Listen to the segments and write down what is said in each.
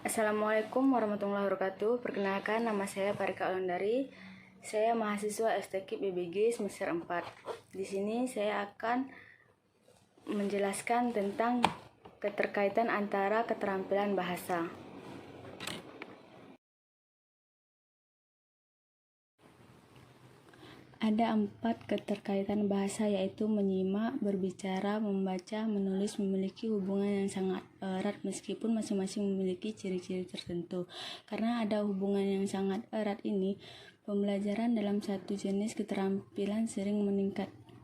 Assalamualaikum warahmatullahi wabarakatuh. Perkenalkan, nama saya Parika Alondari. Saya mahasiswa STKIP BBG semester 4. Di sini saya akan menjelaskan tentang keterkaitan antara keterampilan bahasa. Ada 4 keterkaitan bahasa, yaitu menyimak, berbicara, membaca, menulis memiliki hubungan yang sangat erat meskipun masing-masing memiliki ciri-ciri tertentu. Karena ada hubungan yang sangat erat ini, pembelajaran dalam satu jenis keterampilan sering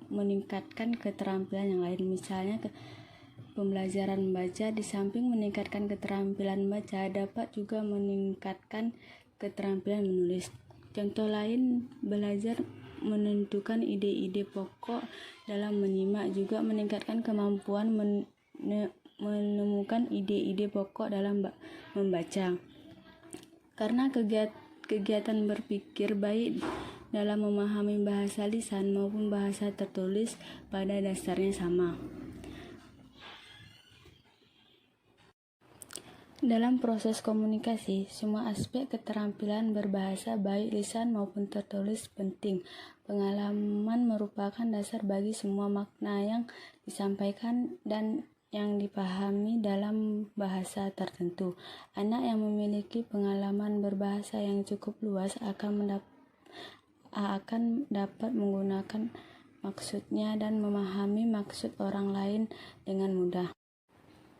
meningkatkan keterampilan yang lain. Misalnya, pembelajaran membaca di samping meningkatkan keterampilan membaca dapat juga meningkatkan keterampilan menulis. Contoh lain, belajar menentukan ide-ide pokok dalam menyimak juga meningkatkan kemampuan menemukan ide-ide pokok dalam membaca. Karena kegiatan berpikir baik dalam memahami bahasa lisan maupun bahasa tertulis pada dasarnya sama. Dalam proses komunikasi, semua aspek keterampilan berbahasa baik lisan maupun tertulis penting. Pengalaman merupakan dasar bagi semua makna yang disampaikan dan yang dipahami dalam bahasa tertentu. Anak yang memiliki pengalaman berbahasa yang cukup luas akan dapat menggunakan maksudnya dan memahami maksud orang lain dengan mudah.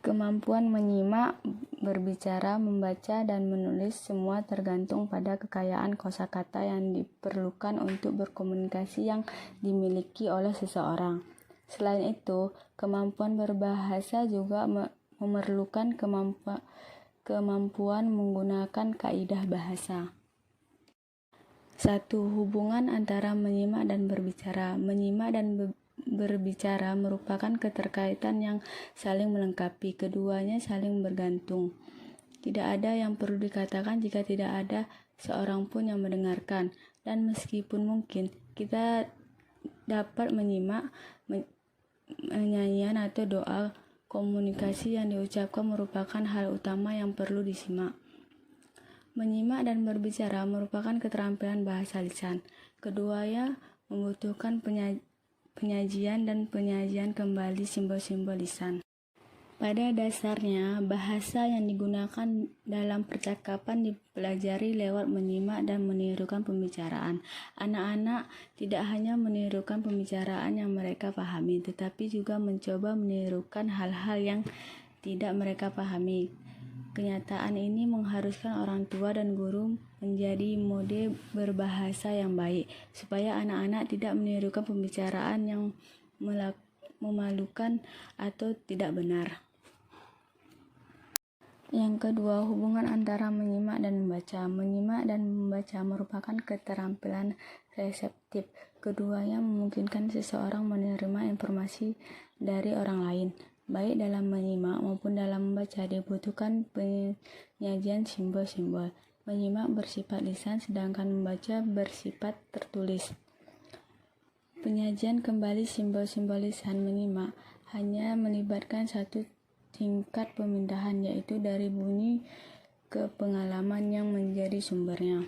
Kemampuan menyimak, berbicara, membaca, dan menulis semua tergantung pada kekayaan kosakata yang diperlukan untuk berkomunikasi yang dimiliki oleh seseorang. Selain itu, kemampuan berbahasa juga memerlukan kemampuan menggunakan kaidah bahasa. 1. Hubungan antara menyimak dan berbicara. Menyimak dan berbicara merupakan keterkaitan yang saling melengkapi. Keduanya saling bergantung. Tidak ada yang perlu dikatakan jika tidak ada seorang pun yang mendengarkan. Dan meskipun mungkin kita dapat menyimak nyanyian atau doa, komunikasi yang diucapkan merupakan hal utama yang perlu disimak. Menyimak dan berbicara merupakan keterampilan bahasa lisan. Keduanya membutuhkan penyajian dan penyajian kembali simbol-simbol lisan. Pada dasarnya, bahasa yang digunakan dalam percakapan dipelajari lewat menyimak dan menirukan pembicaraan. Anak-anak tidak hanya menirukan pembicaraan yang mereka pahami, tetapi juga mencoba menirukan hal-hal yang tidak mereka pahami. Kenyataan ini mengharuskan orang tua dan guru menjadi model berbahasa yang baik, supaya anak-anak tidak menirukan pembicaraan yang memalukan atau tidak benar. Yang kedua, hubungan antara menyimak dan membaca. Menyimak dan membaca merupakan keterampilan reseptif. Keduanya memungkinkan seseorang menerima informasi dari orang lain. Baik dalam menyimak maupun dalam membaca dibutuhkan penyajian simbol-simbol. Menyimak bersifat lisan, sedangkan membaca bersifat tertulis. Penyajian kembali simbol-simbol lisan menyimak hanya melibatkan satu tingkat pemindahan, yaitu dari bunyi ke pengalaman yang menjadi sumbernya.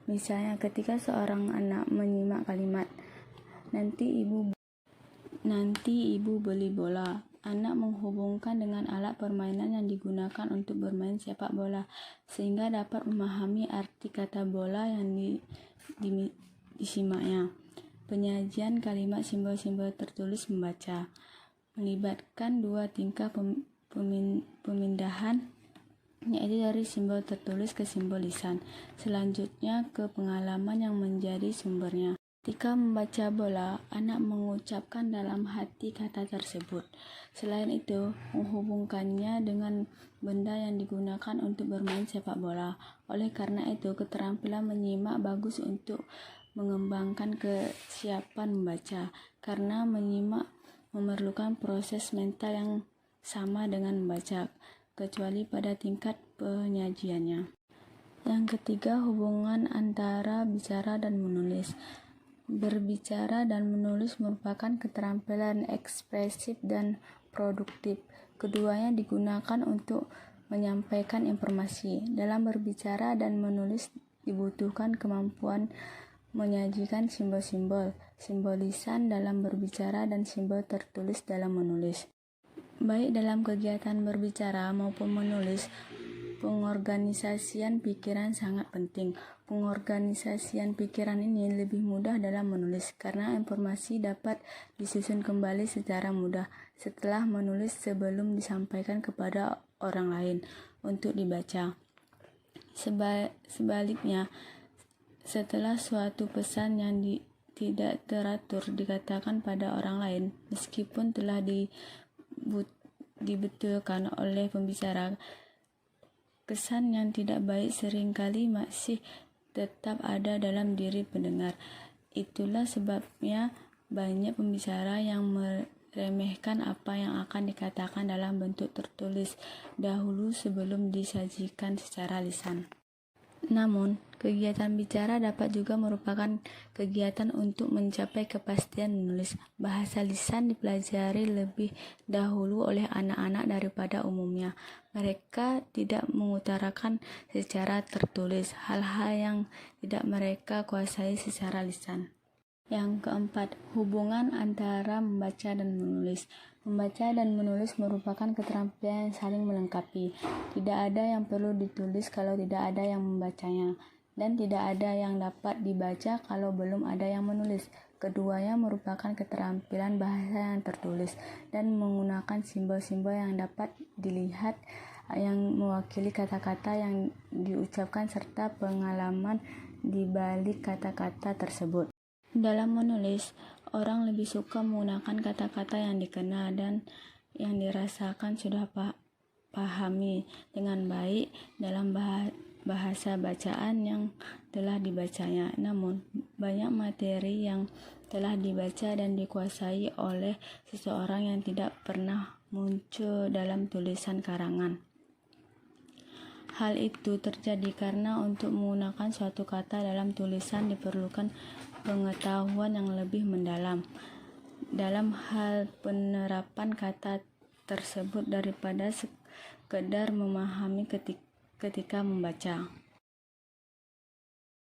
Misalnya, ketika seorang anak menyimak kalimat, nanti ibu beli bola. Anak menghubungkan dengan alat permainan yang digunakan untuk bermain sepak bola, sehingga dapat memahami arti kata bola yang disimaknya. Penyajian kalimat simbol-simbol tertulis membaca melibatkan dua tingkah pemindahan, yaitu dari simbol tertulis ke simbol lisan, selanjutnya ke pengalaman yang menjadi sumbernya. Ketika membaca bola, anak mengucapkan dalam hati kata tersebut. Selain itu, menghubungkannya dengan benda yang digunakan untuk bermain sepak bola. Oleh karena itu, keterampilan menyimak bagus untuk mengembangkan kesiapan membaca, karena menyimak memerlukan proses mental yang sama dengan membaca, kecuali pada tingkat penyajiannya. Yang ketiga, hubungan antara bicara dan menulis. Berbicara dan menulis merupakan keterampilan ekspresif dan produktif. Keduanya digunakan untuk menyampaikan informasi. Dalam berbicara dan menulis dibutuhkan kemampuan menyajikan simbol-simbol, simbol lisan dalam berbicara dan simbol tertulis dalam menulis. Baik dalam kegiatan berbicara maupun menulis, pengorganisasian pikiran sangat penting. Pengorganisasian pikiran ini lebih mudah dalam menulis karena informasi dapat disusun kembali secara mudah setelah menulis sebelum disampaikan kepada orang lain untuk dibaca. Sebaliknya, setelah suatu pesan yang tidak teratur dikatakan pada orang lain, meskipun telah dibetulkan oleh pembicara, kesan yang tidak baik seringkali masih tetap ada dalam diri pendengar. Itulah sebabnya banyak pembicara yang meremehkan apa yang akan dikatakan dalam bentuk tertulis dahulu sebelum disajikan secara lisan. Namun, kegiatan bicara dapat juga merupakan kegiatan untuk mencapai kepastian menulis. Bahasa lisan dipelajari lebih dahulu oleh anak-anak daripada umumnya. Mereka tidak mengutarakan secara tertulis hal-hal yang tidak mereka kuasai secara lisan. Yang keempat, hubungan antara membaca dan menulis. Membaca dan menulis merupakan keterampilan yang saling melengkapi. Tidak ada yang perlu ditulis kalau tidak ada yang membacanya, dan tidak ada yang dapat dibaca kalau belum ada yang menulis. Keduanya merupakan keterampilan bahasa yang tertulis dan menggunakan simbol-simbol yang dapat dilihat yang mewakili kata-kata yang diucapkan serta pengalaman di balik kata-kata tersebut. Dalam menulis, orang lebih suka menggunakan kata-kata yang dikenal dan yang dirasakan sudah pahami dengan baik dalam bahasa bacaan yang telah dibacanya. Namun, banyak materi yang telah dibaca dan dikuasai oleh seseorang yang tidak pernah muncul dalam tulisan karangan. Hal itu terjadi karena untuk menggunakan suatu kata dalam tulisan diperlukan pengetahuan yang lebih mendalam dalam hal penerapan kata tersebut daripada sekedar memahami ketika membaca.